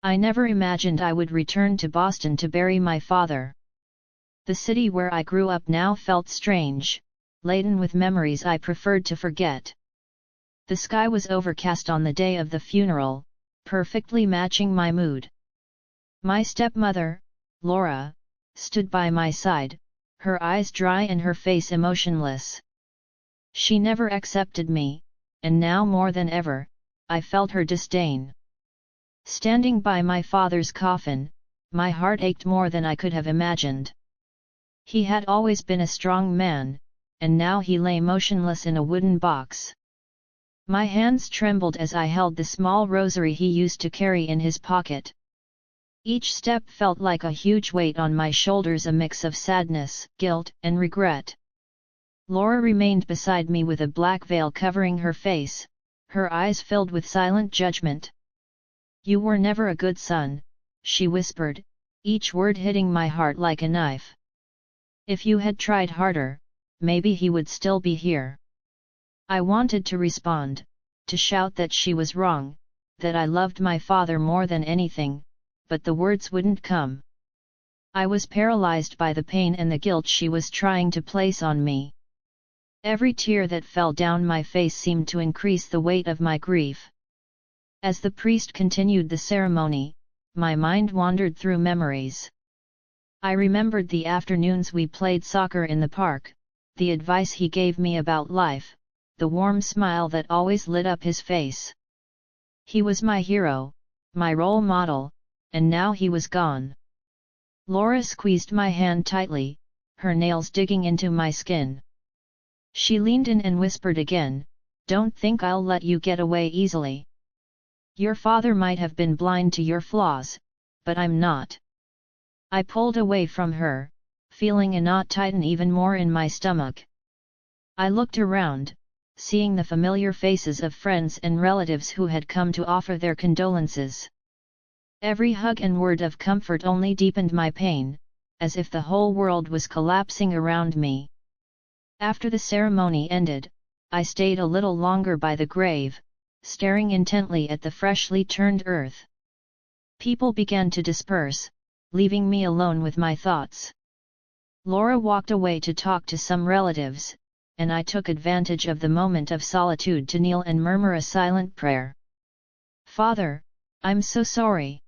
I never imagined I would return to Boston to bury my father. The city where I grew up now felt strange, laden with memories I preferred to forget. The sky was overcast on the day of the funeral, perfectly matching my mood. My stepmother, Laura, stood by my side, her eyes dry and her face emotionless. She never accepted me, and now more than ever, I felt her disdain. Standing by my father's coffin, my heart ached more than I could have imagined. He had always been a strong man, and now he lay motionless in a wooden box. My hands trembled as I held the small rosary he used to carry in his pocket. Each step felt like a huge weight on my shoulders, a mix of sadness, guilt, and regret. Laura remained beside me with a black veil covering her face, her eyes filled with silent judgment. "You were never a good son," she whispered, each word hitting my heart like a knife. "If you had tried harder, maybe he would still be here." I wanted to respond, to shout that she was wrong, that I loved my father more than anything, but the words wouldn't come. I was paralyzed by the pain and the guilt she was trying to place on me. Every tear that fell down my face seemed to increase the weight of my grief. As the priest continued the ceremony, my mind wandered through memories. I remembered the afternoons we played soccer in the park, the advice he gave me about life, the warm smile that always lit up his face. He was my hero, my role model, and now he was gone. Laura squeezed my hand tightly, her nails digging into my skin. She leaned in and whispered again, "Don't think I'll let you get away easily. Your father might have been blind to your flaws, but I'm not." I pulled away from her, feeling a knot tighten even more in my stomach. I looked around, seeing the familiar faces of friends and relatives who had come to offer their condolences. Every hug and word of comfort only deepened my pain, as if the whole world was collapsing around me. After the ceremony ended, I stayed a little longer by the grave, staring intently at the freshly turned earth. People began to disperse, leaving me alone with my thoughts. Laura walked away to talk to some relatives, and I took advantage of the moment of solitude to kneel and murmur a silent prayer. "Father, I'm so sorry.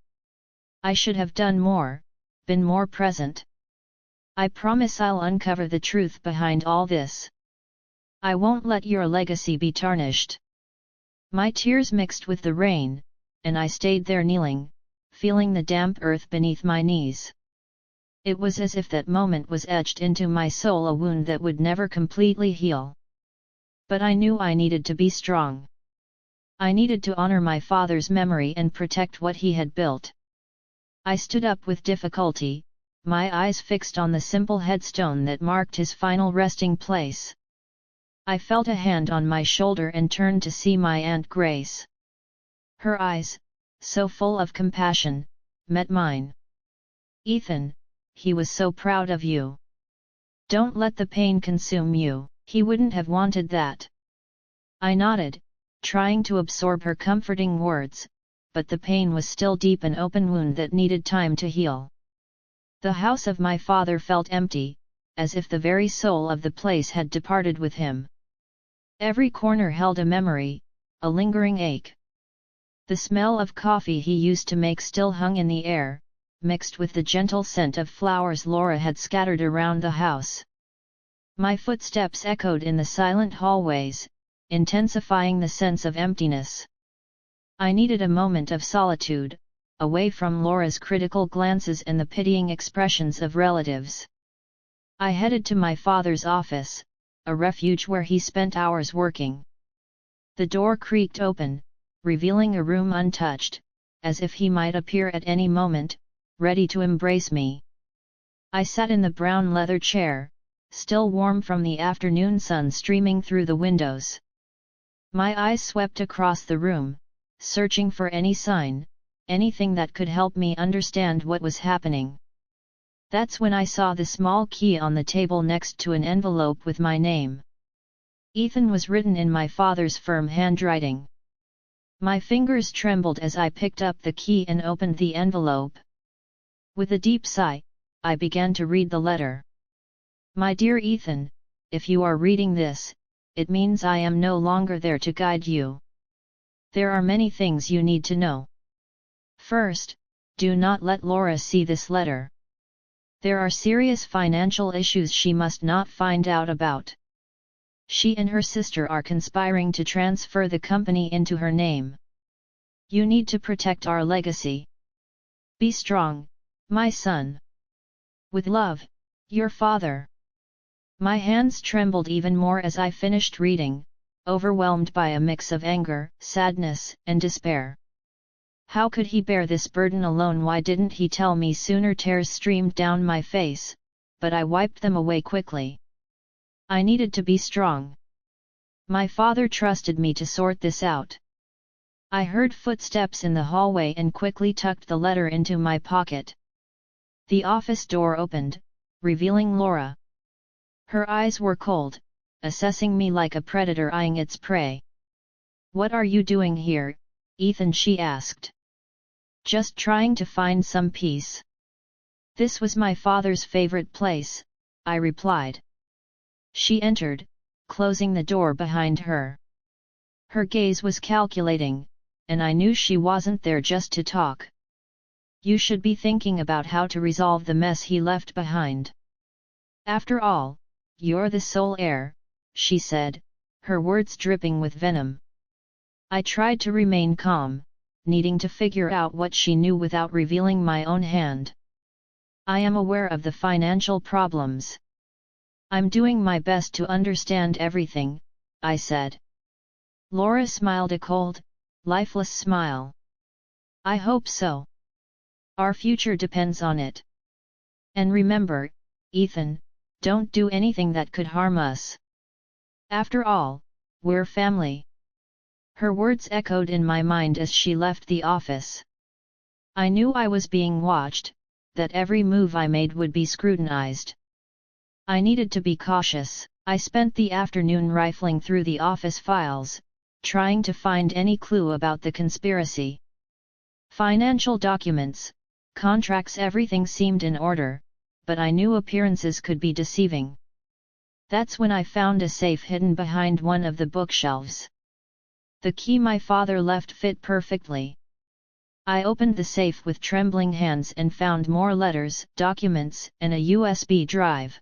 I should have done more, been more present. I promise I'll uncover the truth behind all this. I won't let your legacy be tarnished." My tears mixed with the rain, and I stayed there kneeling, feeling the damp earth beneath my knees. It was as if that moment was etched into my soul, a wound that would never completely heal. But I knew I needed to be strong. I needed to honor my father's memory and protect what he had built. I stood up with difficulty, my eyes fixed on the simple headstone that marked his final resting place. I felt a hand on my shoulder and turned to see my Aunt Grace. Her eyes, so full of compassion, met mine. "Ethan, he was so proud of you. Don't let the pain consume you." "He wouldn't have wanted that." I nodded, trying to absorb her comforting words, but the pain was still deep, an open wound that needed time to heal. The house of my father felt empty, as if the very soul of the place had departed with him. Every corner held a memory, a lingering ache. The smell of coffee he used to make still hung in the air, mixed with the gentle scent of flowers Laura had scattered around the house. My footsteps echoed in the silent hallways, intensifying the sense of emptiness. I needed a moment of solitude, away from Laura's critical glances and the pitying expressions of relatives. I headed to my father's office, a refuge where he spent hours working. The door creaked open, revealing a room untouched, as if he might appear at any moment, ready to embrace me. I sat in the brown leather chair, still warm from the afternoon sun streaming through the windows. My eyes swept across the room, searching for any sign, anything that could help me understand what was happening. That's when I saw the small key on the table next to an envelope with my name. Ethan was written in my father's firm handwriting. My fingers trembled as I picked up the key and opened the envelope. With a deep sigh, I began to read the letter. My dear Ethan, if you are reading this, it means I am no longer there to guide you. There are many things you need to know. First, do not let Laura see this letter. There are serious financial issues she must not find out about. She and her sister are conspiring to transfer the company into her name. You need to protect our legacy. Be strong, my son. With love, your father. My hands trembled even more as I finished reading, overwhelmed by a mix of anger, sadness, and despair. How could he bear this burden alone? Why didn't he tell me sooner? Tears streamed down my face, but I wiped them away quickly. I needed to be strong. My father trusted me to sort this out. I heard footsteps in the hallway and quickly tucked the letter into my pocket. The office door opened, revealing Laura. Her eyes were cold, assessing me like a predator eyeing its prey. "What are you doing here, Ethan?" she asked. "Just trying to find some peace." "This was my father's favorite place," I replied. She entered, closing the door behind her. Her gaze was calculating, and I knew she wasn't there just to talk. "You should be thinking about how to resolve the mess he left behind. After all, you're the sole heir," she said, her words dripping with venom. I tried to remain calm, needing to figure out what she knew without revealing my own hand. "I am aware of the financial problems. I'm doing my best to understand everything," I said. Laura smiled a cold, lifeless smile. "I hope so. Our future depends on it. And remember, Ethan, don't do anything that could harm us. After all, we're family." Her words echoed in my mind as she left the office. I knew I was being watched, that every move I made would be scrutinized. I needed to be cautious. I spent the afternoon rifling through the office files, trying to find any clue about the conspiracy. Financial documents, contracts, everything seemed in order, but I knew appearances could be deceiving. That's when I found a safe hidden behind one of the bookshelves. The key my father left fit perfectly. I opened the safe with trembling hands and found more letters, documents, and a USB drive.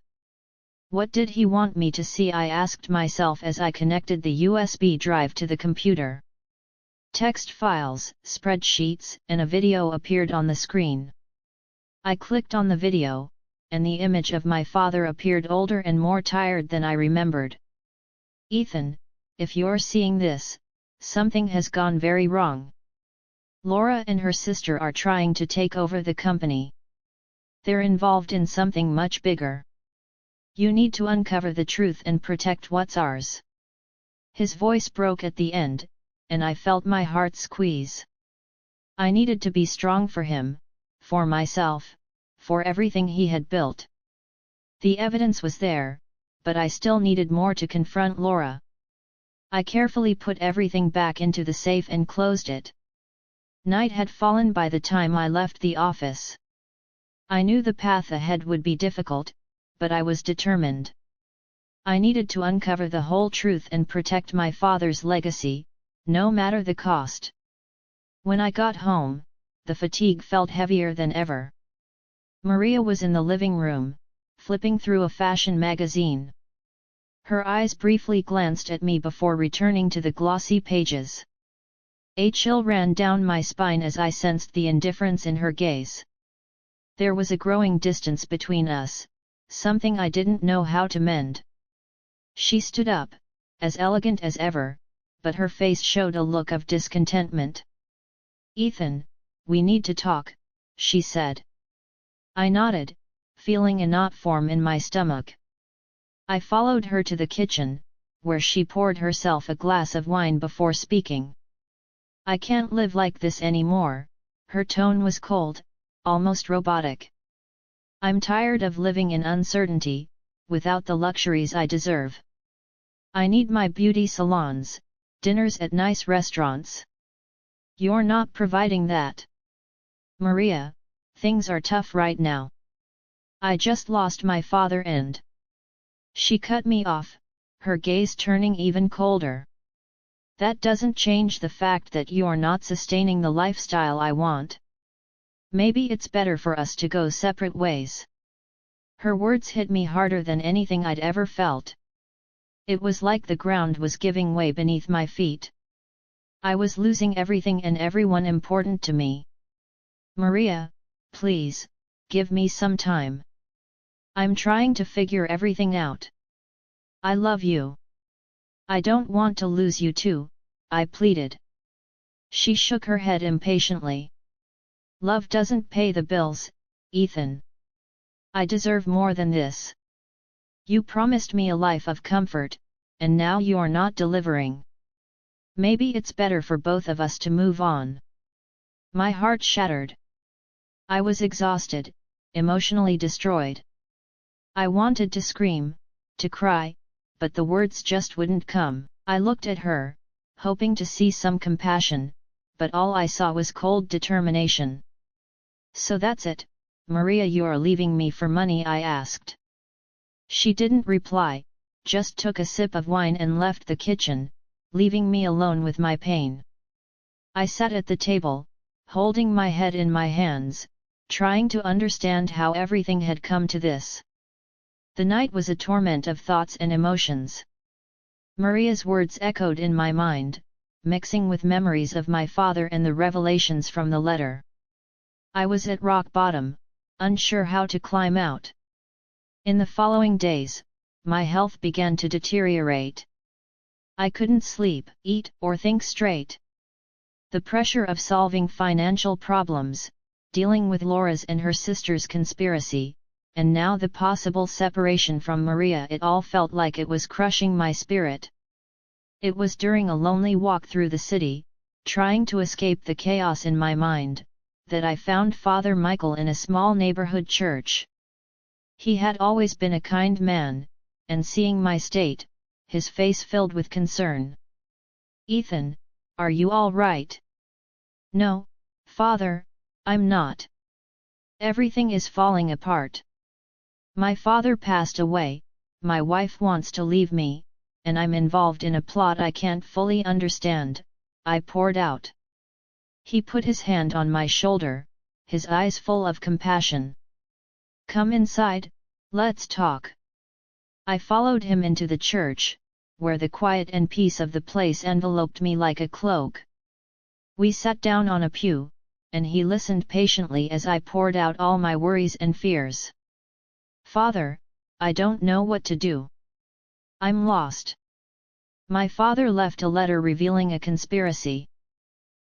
What did he want me to see? I asked myself as I connected the USB drive to the computer. Text files, spreadsheets, and a video appeared on the screen. I clicked on the video, and the image of my father appeared older and more tired than I remembered. "Ethan, if you're seeing this, something has gone very wrong. Laura and her sister are trying to take over the company. They're involved in something much bigger. You need to uncover the truth and protect what's ours." His voice broke at the end, and I felt my heart squeeze. I needed to be strong for him, for myself, for everything he had built. The evidence was there, but I still needed more to confront Laura. I carefully put everything back into the safe and closed it. Night had fallen by the time I left the office. I knew the path ahead would be difficult, but I was determined. I needed to uncover the whole truth and protect my father's legacy, no matter the cost. When I got home, the fatigue felt heavier than ever. Maria was in the living room, flipping through a fashion magazine. Her eyes briefly glanced at me before returning to the glossy pages. A chill ran down my spine as I sensed the indifference in her gaze. There was a growing distance between us, something I didn't know how to mend. She stood up, as elegant as ever, but her face showed a look of discontentment. "Ethan, we need to talk," she said. I nodded, feeling a knot form in my stomach. I followed her to the kitchen, where she poured herself a glass of wine before speaking. "I can't live like this anymore," her tone was cold, almost robotic. "I'm tired of living in uncertainty, without the luxuries I deserve. I need my beauty salons, dinners at nice restaurants. You're not providing that. Maria, things are tough right now. I just lost my father and... She cut me off, her gaze turning even colder. That doesn't change the fact that you're not sustaining the lifestyle I want. Maybe it's better for us to go separate ways. Her words hit me harder than anything I'd ever felt. It was like the ground was giving way beneath my feet. I was losing everything and everyone important to me. Maria, please, give me some time. I'm trying to figure everything out. I love you. I don't want to lose you too, I pleaded. She shook her head impatiently. Love doesn't pay the bills, Ethan. I deserve more than this. You promised me a life of comfort, and now you're not delivering. Maybe it's better for both of us to move on. My heart shattered. I was exhausted, emotionally destroyed. I wanted to scream, to cry, but the words just wouldn't come. I looked at her, hoping to see some compassion, but all I saw was cold determination. So that's it, Maria, you're leaving me for money? I asked. She didn't reply, just took a sip of wine and left the kitchen, leaving me alone with my pain. I sat at the table, holding my head in my hands, trying to understand how everything had come to this. The night was a torment of thoughts and emotions. Maria's words echoed in my mind, mixing with memories of my father and the revelations from the letter. I was at rock bottom, unsure how to climb out. In the following days, my health began to deteriorate. I couldn't sleep, eat, or think straight. The pressure of solving financial problems, dealing with Laura's and her sister's conspiracy, and now the possible separation from Maria, it all felt like it was crushing my spirit. It was during a lonely walk through the city, trying to escape the chaos in my mind, that I found Father Michael in a small neighborhood church. He had always been a kind man, and seeing my state, his face filled with concern. Ethan, are you all right? No, Father, I'm not. Everything is falling apart. My father passed away, my wife wants to leave me, and I'm involved in a plot I can't fully understand, I poured out. He put his hand on my shoulder, his eyes full of compassion. Come inside, let's talk. I followed him into the church, where the quiet and peace of the place enveloped me like a cloak. We sat down on a pew, and he listened patiently as I poured out all my worries and fears. Father, I don't know what to do. I'm lost. My father left a letter revealing a conspiracy.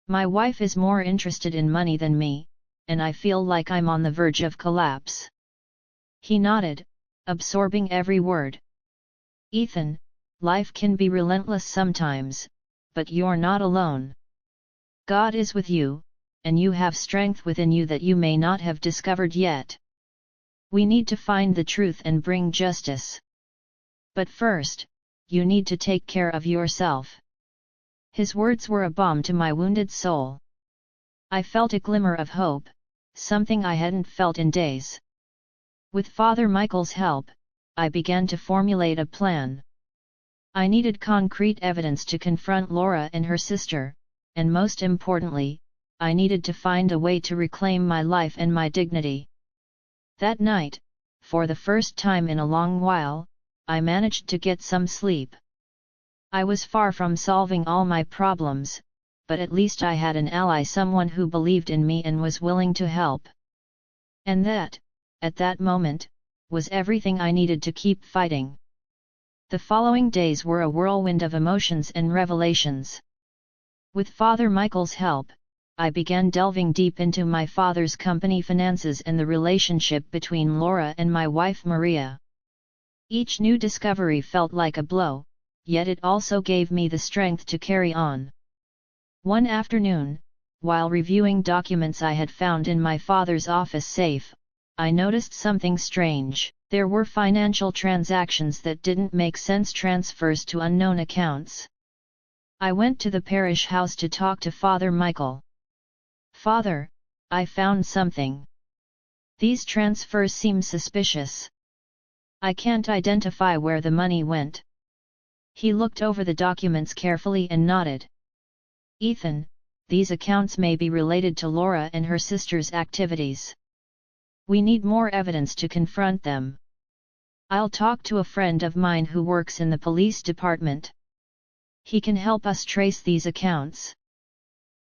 My wife is more interested in money than me, and I feel like I'm on the verge of collapse. He nodded, absorbing every word. Ethan, life can be relentless sometimes, but you're not alone. God is with you, and you have strength within you that you may not have discovered yet. We need to find the truth and bring justice. But first, you need to take care of yourself. His words were a balm to my wounded soul. I felt a glimmer of hope, something I hadn't felt in days. With Father Michael's help, I began to formulate a plan. I needed concrete evidence to confront Laura and her sister, and most importantly, I needed to find a way to reclaim my life and my dignity. That night, for the first time in a long while, I managed to get some sleep. I was far from solving all my problems, but at least I had an ally, someone who believed in me and was willing to help. And that, at that moment, was everything I needed to keep fighting. The following days were a whirlwind of emotions and revelations. With Father Michael's help, I began delving deep into my father's company finances and the relationship between Laura and my wife Maria. Each new discovery felt like a blow, yet it also gave me the strength to carry on. One afternoon, while reviewing documents I had found in my father's office safe, I noticed something strange. There were financial transactions that didn't make sense, transfers to unknown accounts. I went to the parish house to talk to Father Michael. "Father, I found something. These transfers seem suspicious. I can't identify where the money went." He looked over the documents carefully and nodded. "Ethan, these accounts may be related to Laura and her sister's activities. We need more evidence to confront them. I'll talk to a friend of mine who works in the police department. He can help us trace these accounts."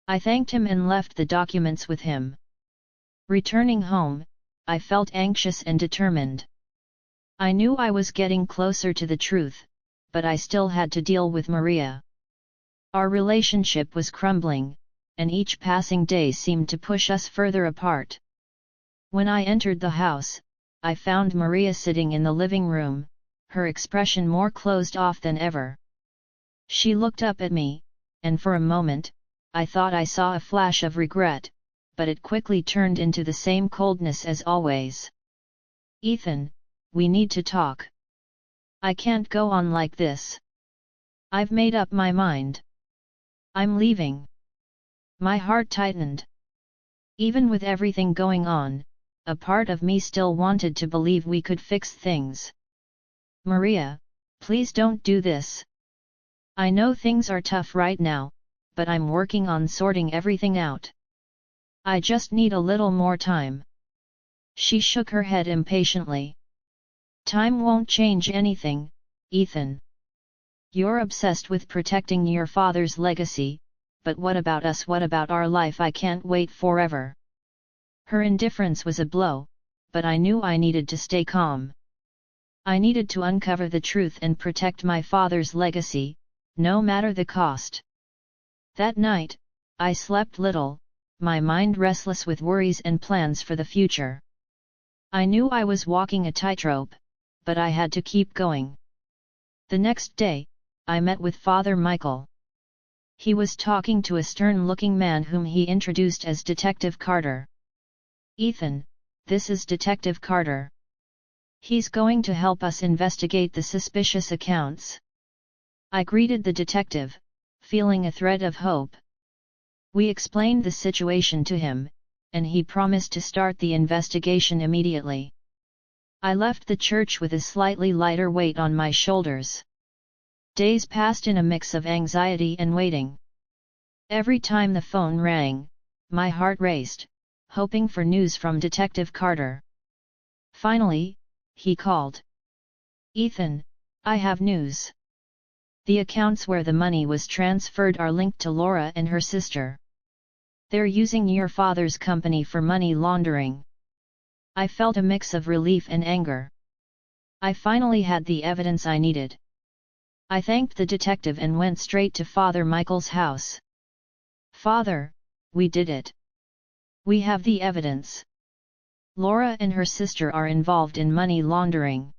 I thanked him and left the documents with him. Returning home, I felt anxious and determined. I knew I was getting closer to the truth, but I still had to deal with Maria. Our relationship was crumbling, and each passing day seemed to push us further apart. When I entered the house, I found Maria sitting in the living room, her expression more closed off than ever. She looked up at me, and for a moment, I thought I saw a flash of regret, but it quickly turned into the same coldness as always. "Ethan, we need to talk. I can't go on like this. I've made up my mind. I'm leaving." My heart tightened. Even with everything going on, a part of me still wanted to believe we could fix things. "Maria, please don't do this. I know things are tough right now, but I'm working on sorting everything out. I just need a little more time." She shook her head impatiently. "Time won't change anything, Ethan. You're obsessed with protecting your father's legacy, but what about us? What about our life? I can't wait forever." Her indifference was a blow, but I knew I needed to stay calm. I needed to uncover the truth and protect my father's legacy, no matter the cost. That night, I slept little, my mind restless with worries and plans for the future. I knew I was walking a tightrope, but I had to keep going. The next day, I met with Father Michael. He was talking to a stern-looking man whom he introduced as Detective Carter. "Ethan, this is Detective Carter. He's going to help us investigate the suspicious accounts." I greeted the detective, feeling a thread of hope. We explained the situation to him, and he promised to start the investigation immediately. I left the church with a slightly lighter weight on my shoulders. Days passed in a mix of anxiety and waiting. Every time the phone rang, my heart raced, hoping for news from Detective Carter. Finally, he called. "Ethan, I have news. The accounts where the money was transferred are linked to Laura and her sister. They're using your father's company for money laundering." I felt a mix of relief and anger. I finally had the evidence I needed. I thanked the detective and went straight to Father Michael's house. "Father, we did it. We have the evidence. Laura and her sister are involved in money laundering."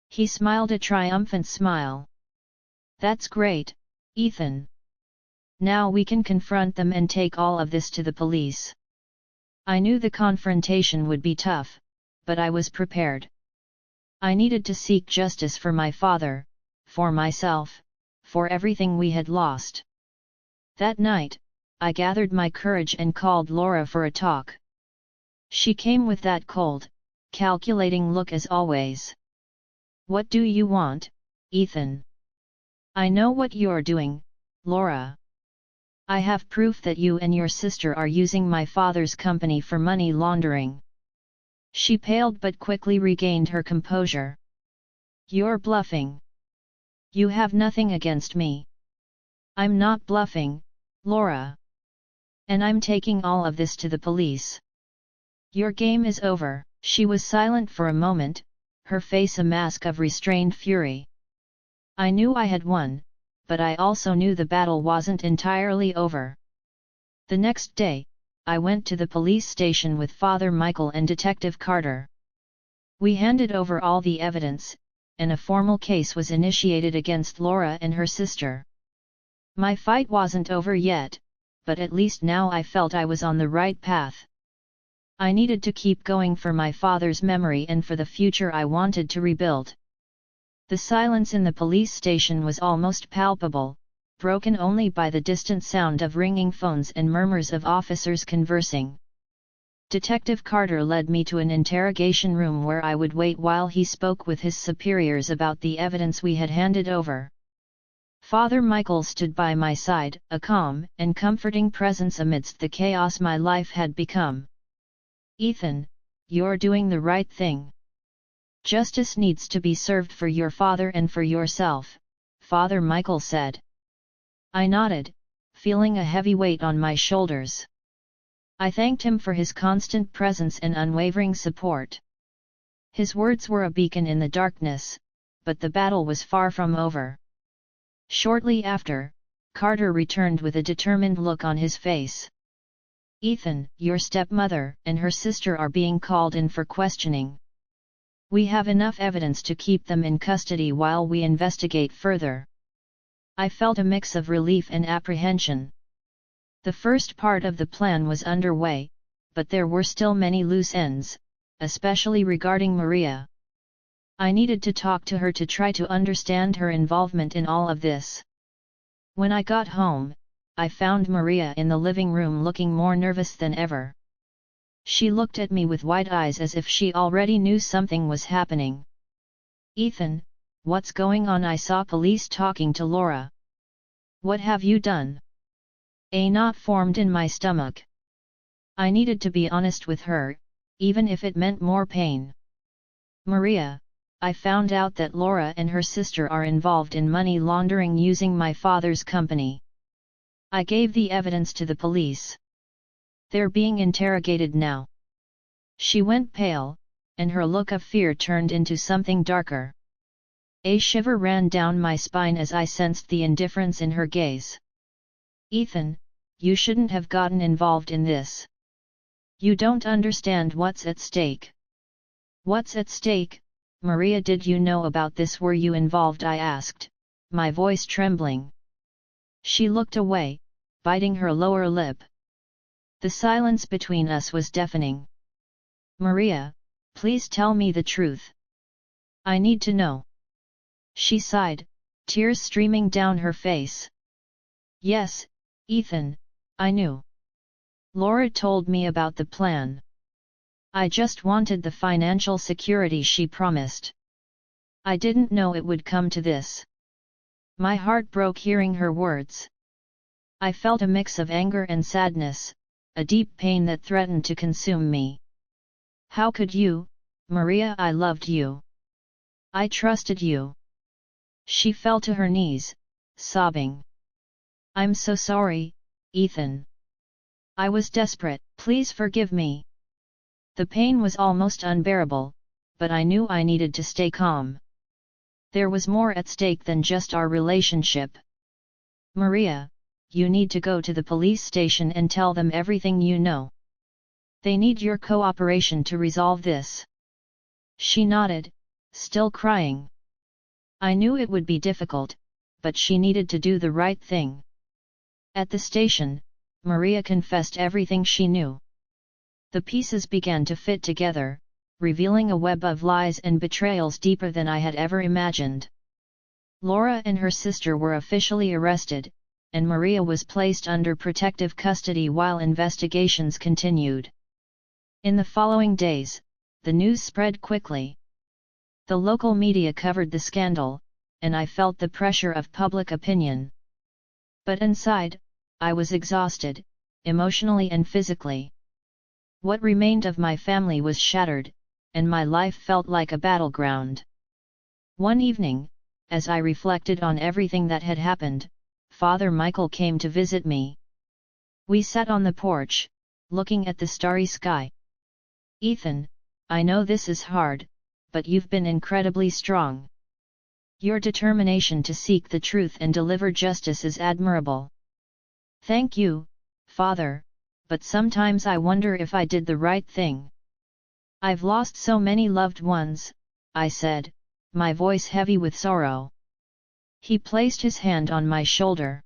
He smiled a triumphant smile. "That's great, Ethan. Now we can confront them and take all of this to the police." I knew the confrontation would be tough, but I was prepared. I needed to seek justice for my father, for myself, for everything we had lost. That night, I gathered my courage and called Laura for a talk. She came with that cold, calculating look as always. "What do you want, Ethan?" "I know what you're doing, Laura. I have proof that you and your sister are using my father's company for money laundering." She paled but quickly regained her composure. "You're bluffing. You have nothing against me." "I'm not bluffing, Laura. And I'm taking all of this to the police. Your game is over." She was silent for a moment, her face a mask of restrained fury. I knew I had won, but I also knew the battle wasn't entirely over. The next day, I went to the police station with Father Michael and Detective Carter. We handed over all the evidence, and a formal case was initiated against Laura and her sister. My fight wasn't over yet, but at least now I felt I was on the right path. I needed to keep going for my father's memory and for the future I wanted to rebuild. The silence in the police station was almost palpable, broken only by the distant sound of ringing phones and murmurs of officers conversing. Detective Carter led me to an interrogation room where I would wait while he spoke with his superiors about the evidence we had handed over. Father Michael stood by my side, a calm and comforting presence amidst the chaos my life had become. "Ethan, you're doing the right thing. Justice needs to be served for your father and for yourself," Father Michael said. I nodded, feeling a heavy weight on my shoulders. I thanked him for his constant presence and unwavering support. His words were a beacon in the darkness, but the battle was far from over. Shortly after, Carter returned with a determined look on his face. "Ethan, your stepmother and her sister are being called in for questioning. We have enough evidence to keep them in custody while we investigate further." I felt a mix of relief and apprehension. The first part of the plan was underway, but there were still many loose ends, especially regarding Maria. I needed to talk to her to try to understand her involvement in all of this. When I got home, I found Maria in the living room looking more nervous than ever. She looked at me with wide eyes as if she already knew something was happening. "Ethan, what's going on? I saw police talking to Laura. What have you done?" A knot formed in my stomach. I needed to be honest with her, even if it meant more pain. "Maria, I found out that Laura and her sister are involved in money laundering using my father's company. I gave the evidence to the police. They're being interrogated now." She went pale, and her look of fear turned into something darker. A shiver ran down my spine as I sensed the indifference in her gaze. "Ethan, you shouldn't have gotten involved in this. You don't understand what's at stake." "What's at stake, Maria? Did you know about this? Were you involved?" I asked, my voice trembling. She looked away, biting her lower lip. The silence between us was deafening. "Maria, please tell me the truth. I need to know." She sighed, tears streaming down her face. "Yes, Ethan, I knew. Laura told me about the plan. I just wanted the financial security she promised. I didn't know it would come to this." My heart broke hearing her words. I felt a mix of anger and sadness, a deep pain that threatened to consume me. "How could you, Maria? I loved you. I trusted you." She fell to her knees, sobbing. "I'm so sorry, Ethan. I was desperate. Please forgive me." The pain was almost unbearable, but I knew I needed to stay calm. There was more at stake than just our relationship. "Maria, you need to go to the police station and tell them everything you know. They need your cooperation to resolve this." She nodded, still crying. I knew it would be difficult, but she needed to do the right thing. At the station, Maria confessed everything she knew. The pieces began to fit together, revealing a web of lies and betrayals deeper than I had ever imagined. Laura and her sister were officially arrested, and Maria was placed under protective custody while investigations continued. In the following days, the news spread quickly. The local media covered the scandal, and I felt the pressure of public opinion. But inside, I was exhausted, emotionally and physically. What remained of my family was shattered, and my life felt like a battleground. One evening, as I reflected on everything that had happened, Father Michael came to visit me. We sat on the porch, looking at the starry sky. "Ethan, I know this is hard, but you've been incredibly strong. Your determination to seek the truth and deliver justice is admirable." "Thank you, Father, but sometimes I wonder if I did the right thing. I've lost so many loved ones," I said, my voice heavy with sorrow. He placed his hand on my shoulder.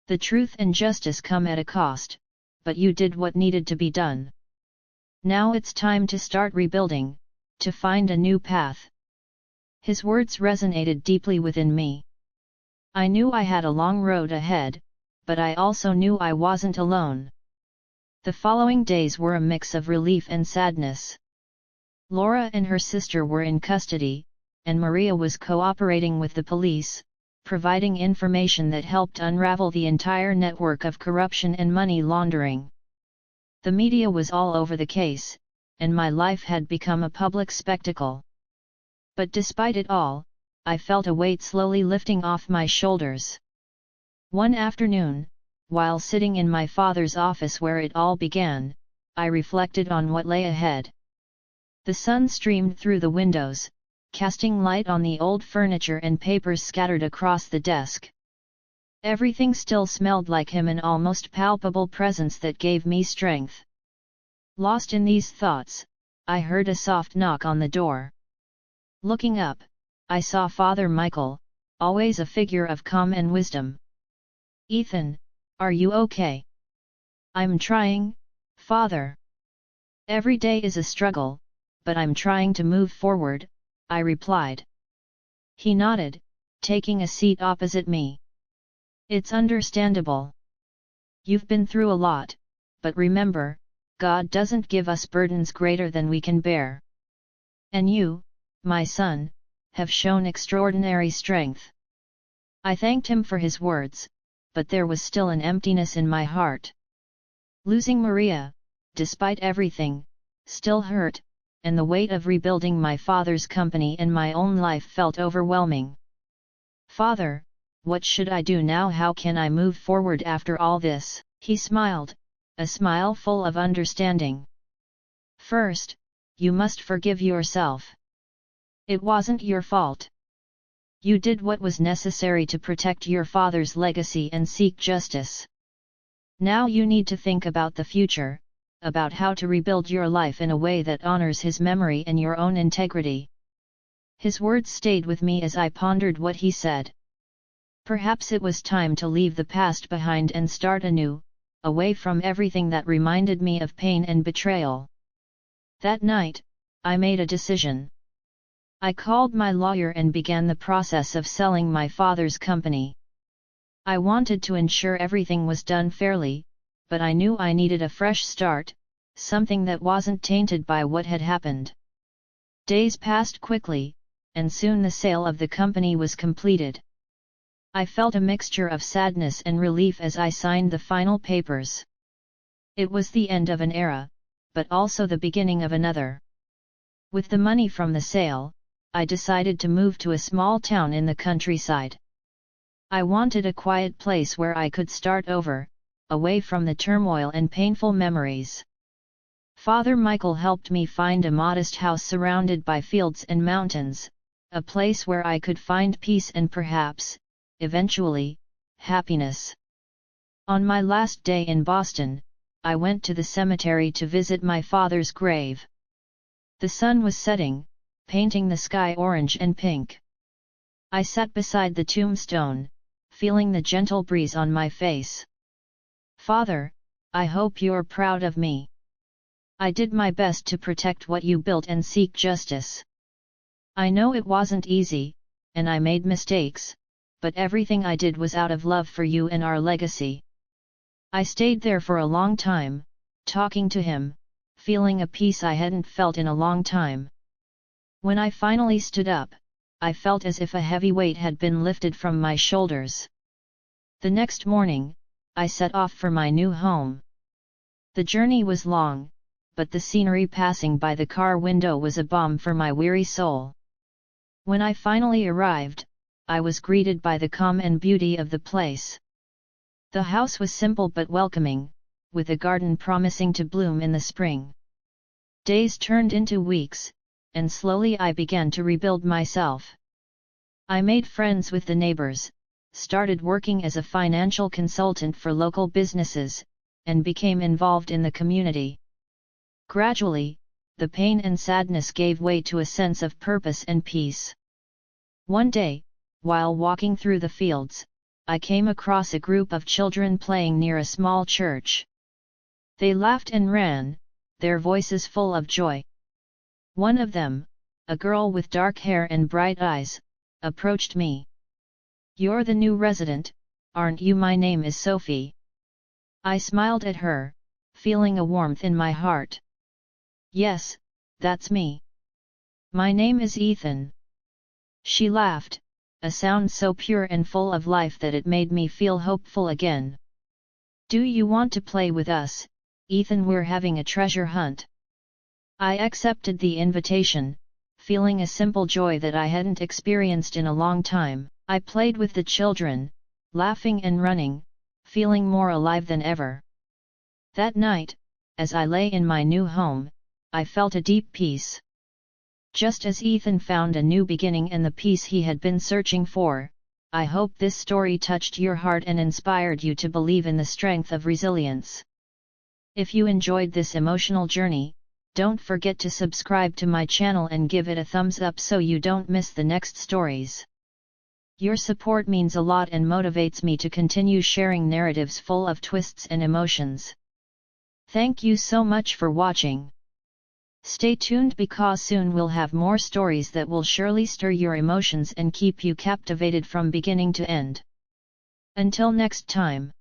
"The truth and justice come at a cost, but you did what needed to be done. Now it's time to start rebuilding, to find a new path." His words resonated deeply within me. I knew I had a long road ahead, but I also knew I wasn't alone. The following days were a mix of relief and sadness. Laura and her sister were in custody, and Maria was cooperating with the police, providing information that helped unravel the entire network of corruption and money laundering. The media was all over the case, and my life had become a public spectacle. But despite it all, I felt a weight slowly lifting off my shoulders. One afternoon, while sitting in my father's office where it all began, I reflected on what lay ahead. The sun streamed through the windows, casting light on the old furniture and papers scattered across the desk. Everything still smelled like him, an almost palpable presence that gave me strength. Lost in these thoughts, I heard a soft knock on the door. Looking up, I saw Father Michael, always a figure of calm and wisdom. "Ethan, are you okay?" "I'm trying, Father. Every day is a struggle, but I'm trying to move forward," I replied. He nodded, taking a seat opposite me. "It's understandable. You've been through a lot, but remember, God doesn't give us burdens greater than we can bear. And you, my son, have shown extraordinary strength." I thanked him for his words, but there was still an emptiness in my heart. Losing Maria, despite everything, still hurt, and the weight of rebuilding my father's company and my own life felt overwhelming. "Father, what should I do now? How can I move forward after all this?" He smiled, a smile full of understanding. "First, you must forgive yourself. It wasn't your fault. You did what was necessary to protect your father's legacy and seek justice. Now you need to think about the future, about how to rebuild your life in a way that honors his memory and your own integrity." His words stayed with me as I pondered what he said. Perhaps it was time to leave the past behind and start anew, away from everything that reminded me of pain and betrayal. That night, I made a decision. I called my lawyer and began the process of selling my father's company. I wanted to ensure everything was done fairly, but I knew I needed a fresh start, something that wasn't tainted by what had happened. Days passed quickly, and soon the sale of the company was completed. I felt a mixture of sadness and relief as I signed the final papers. It was the end of an era, but also the beginning of another. With the money from the sale, I decided to move to a small town in the countryside. I wanted a quiet place where I could start over, away from the turmoil and painful memories. Father Michael helped me find a modest house surrounded by fields and mountains, a place where I could find peace and perhaps, eventually, happiness. On my last day in Boston, I went to the cemetery to visit my father's grave. The sun was setting, painting the sky orange and pink. I sat beside the tombstone, feeling the gentle breeze on my face. "Father, I hope you're proud of me. I did my best to protect what you built and seek justice. I know it wasn't easy, and I made mistakes, but everything I did was out of love for you and our legacy." I stayed there for a long time, talking to him, feeling a peace I hadn't felt in a long time. When I finally stood up, I felt as if a heavy weight had been lifted from my shoulders. The next morning, I set off for my new home. The journey was long, but the scenery passing by the car window was a balm for my weary soul. When I finally arrived, I was greeted by the calm and beauty of the place. The house was simple but welcoming, with a garden promising to bloom in the spring. Days turned into weeks, and slowly I began to rebuild myself. I made friends with the neighbors, started working as a financial consultant for local businesses, and became involved in the community. Gradually, the pain and sadness gave way to a sense of purpose and peace. One day, while walking through the fields, I came across a group of children playing near a small church. They laughed and ran, their voices full of joy. One of them, a girl with dark hair and bright eyes, approached me. "You're the new resident, aren't you? My name is Sophie." I smiled at her, feeling a warmth in my heart. "Yes, that's me. My name is Ethan." She laughed, a sound so pure and full of life that it made me feel hopeful again. "Do you want to play with us, Ethan? We're having a treasure hunt." I accepted the invitation, feeling a simple joy that I hadn't experienced in a long time. I played with the children, laughing and running, feeling more alive than ever. That night, as I lay in my new home, I felt a deep peace. Just as Ethan found a new beginning and the peace he had been searching for, I hope this story touched your heart and inspired you to believe in the strength of resilience. If you enjoyed this emotional journey, don't forget to subscribe to my channel and give it a thumbs up so you don't miss the next stories. Your support means a lot and motivates me to continue sharing narratives full of twists and emotions. Thank you so much for watching. Stay tuned because soon we'll have more stories that will surely stir your emotions and keep you captivated from beginning to end. Until next time.